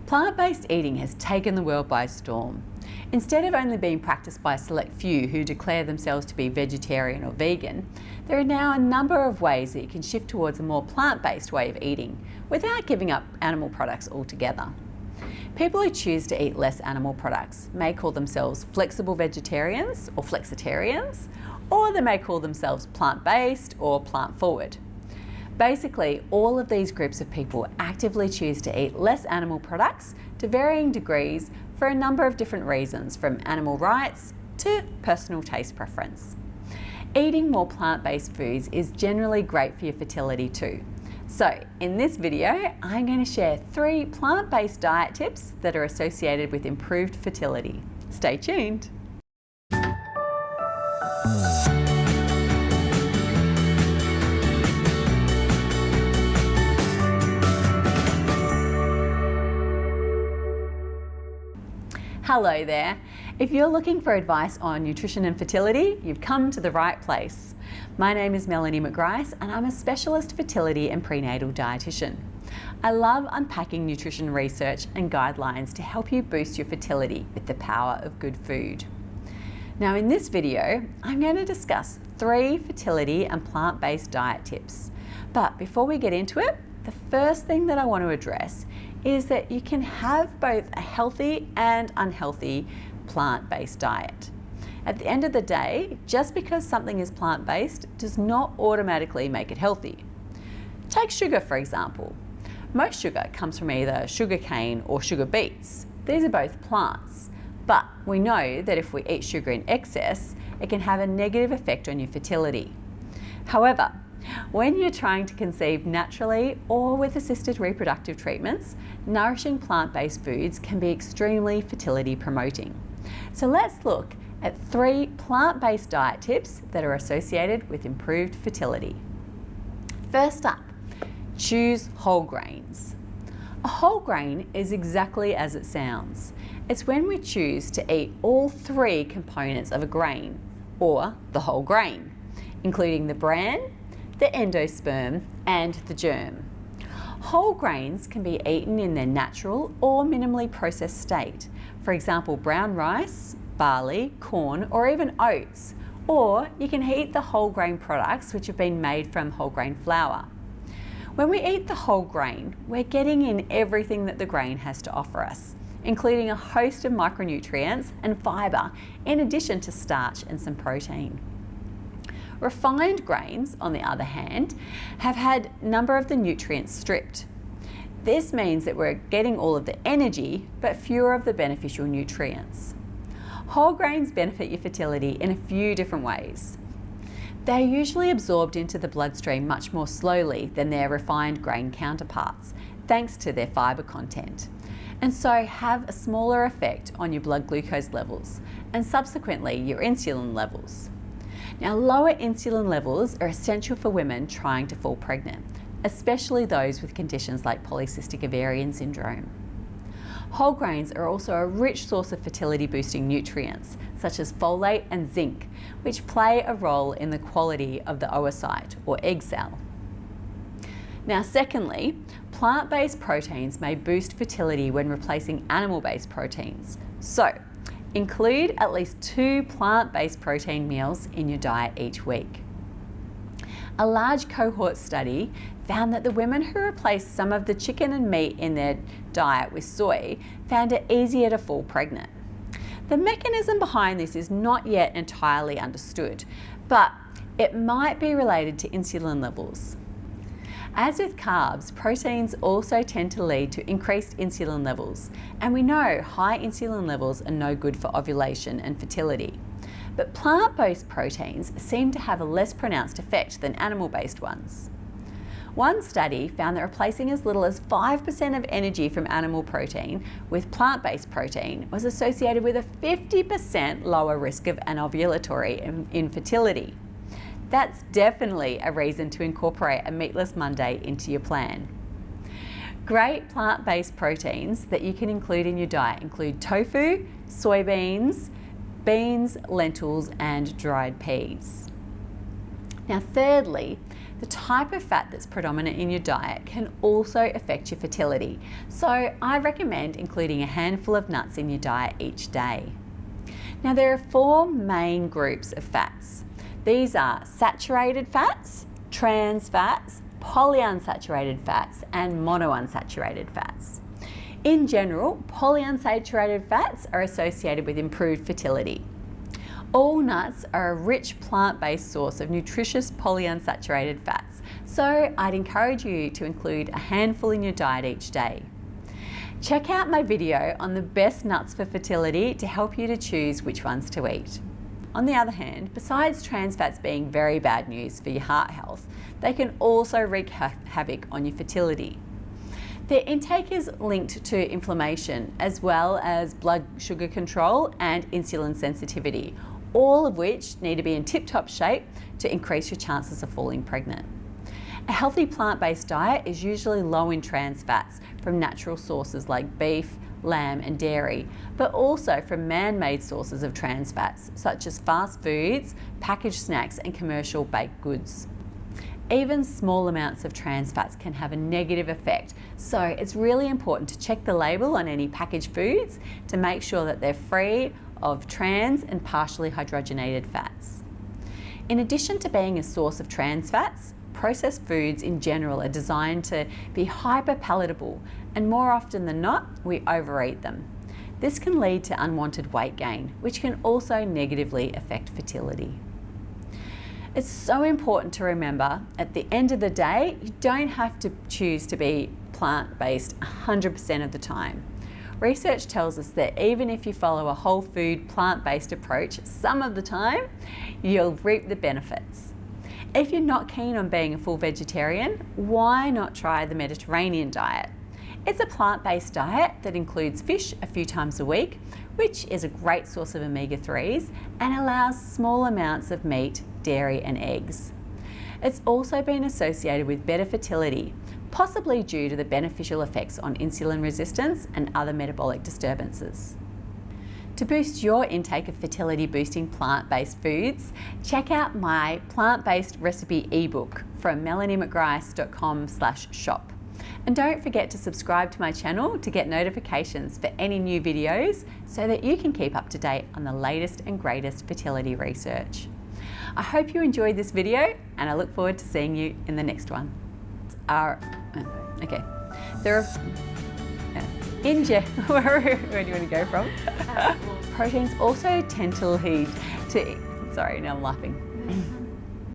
Plant-based eating has taken the world by storm. Instead of only being practiced by a select few who declare themselves to be vegetarian or vegan, there are now a number of ways that you can shift towards a more plant-based way of eating without giving up animal products altogether. People who choose to eat less animal products may call themselves flexible vegetarians or flexitarians, or they may call themselves plant-based or plant-forward. Basically, all of these groups of people actively choose to eat less animal products to varying degrees for a number of different reasons, from animal rights to personal taste preference. Eating more plant-based foods is generally great for your fertility too. So in this video, I'm going to share 3 plant-based diet tips that are associated with improved fertility. Stay tuned. Hello there. If you're looking for advice on nutrition and fertility, you've come to the right place. My name is Melanie McGrice and I'm a specialist fertility and prenatal dietitian. I love unpacking nutrition research and guidelines to help you boost your fertility with the power of good food. Now in this video, I'm going to discuss 3 fertility and plant-based diet tips. But before we get into it, the first thing that I want to address is that you can have both a healthy and unhealthy plant-based diet. At the end of the day, just because something is plant-based does not automatically make it healthy. Take sugar, for example. Most sugar comes from either sugarcane or sugar beets. These are both plants, but we know that if we eat sugar in excess, it can have a negative effect on your fertility. However, when you're trying to conceive naturally or with assisted reproductive treatments, nourishing plant-based foods can be extremely fertility promoting. So let's look at 3 plant-based diet tips that are associated with improved fertility. First up, choose whole grains. A whole grain is exactly as it sounds. It's when we choose to eat all 3 components of a grain, or the whole grain, including the bran, the endosperm, and the germ. Whole grains can be eaten in their natural or minimally processed state. For example, brown rice, barley, corn, or even oats. Or you can eat the whole grain products which have been made from whole grain flour. When we eat the whole grain, we're getting in everything that the grain has to offer us, including a host of micronutrients and fibre, in addition to starch and some protein. Refined grains, on the other hand, have had a number of the nutrients stripped. This means that we're getting all of the energy, but fewer of the beneficial nutrients. Whole grains benefit your fertility in a few different ways. They're usually absorbed into the bloodstream much more slowly than their refined grain counterparts, thanks to their fibre content, and so have a smaller effect on your blood glucose levels, and subsequently your insulin levels. Now, lower insulin levels are essential for women trying to fall pregnant, especially those with conditions like polycystic ovarian syndrome. Whole grains are also a rich source of fertility boosting nutrients, such as folate and zinc, which play a role in the quality of the oocyte or egg cell. Now, secondly, plant-based proteins may boost fertility when replacing animal-based proteins. So, include at least 2 plant-based protein meals in your diet each week. A large cohort study found that the women who replaced some of the chicken and meat in their diet with soy found it easier to fall pregnant. The mechanism behind this is not yet entirely understood, but it might be related to insulin levels. As with carbs, proteins also tend to lead to increased insulin levels, and we know high insulin levels are no good for ovulation and fertility. But plant-based proteins seem to have a less pronounced effect than animal-based ones. One study found that replacing as little as 5% of energy from animal protein with plant-based protein was associated with a 50% lower risk of anovulatory infertility. That's definitely a reason to incorporate a meatless Monday into your plan. Great plant-based proteins that you can include in your diet include tofu, soybeans, beans, lentils, and dried peas. Now, thirdly, The type of fat that's predominant in your diet can also affect your fertility, so I recommend including a handful of nuts in your diet each day. Now, there are 4 main groups of fats. These are saturated fats, trans fats, polyunsaturated fats, and monounsaturated fats. In general, polyunsaturated fats are associated with improved fertility. All nuts are a rich plant-based source of nutritious polyunsaturated fats, so I'd encourage you to include a handful in your diet each day. Check out my video on the best nuts for fertility to help you to choose which ones to eat. On the other hand, besides trans fats being very bad news for your heart health, they can also wreak havoc on your fertility. Their intake is linked to inflammation as well as blood sugar control and insulin sensitivity, all of which need to be in tip-top shape to increase your chances of falling pregnant. A healthy plant-based diet is usually low in trans fats from natural sources like beef, lamb and dairy, but also from man-made sources of trans fats such as fast foods, packaged snacks and commercial baked goods. Even small amounts of trans fats can have a negative effect, so it's really important to check the label on any packaged foods to make sure that they're free of trans and partially hydrogenated fats. In addition to being a source of trans fats, processed foods in general are designed to be hyper palatable, and more often than not, we overeat them. This can lead to unwanted weight gain, which can also negatively affect fertility. It's so important to remember, at the end of the day, you don't have to choose to be plant-based 100% of the time. Research tells us that even if you follow a whole food, plant-based approach, some of the time, you'll reap the benefits. If you're not keen on being a full vegetarian, why not try the Mediterranean diet? It's a plant-based diet that includes fish a few times a week, which is a great source of omega-3s, and allows small amounts of meat, dairy and eggs. It's also been associated with better fertility, possibly due to the beneficial effects on insulin resistance and other metabolic disturbances. To boost your intake of fertility-boosting plant-based foods, check out my plant-based recipe ebook from melaniemcgrice.com/shop. And don't forget to subscribe to my channel to get notifications for any new videos so that you can keep up to date on the latest and greatest fertility research. I hope you enjoyed this video and I look forward to seeing you in the next one. Where do you want to go from? Proteins also tend to lead to, sorry, now I'm laughing.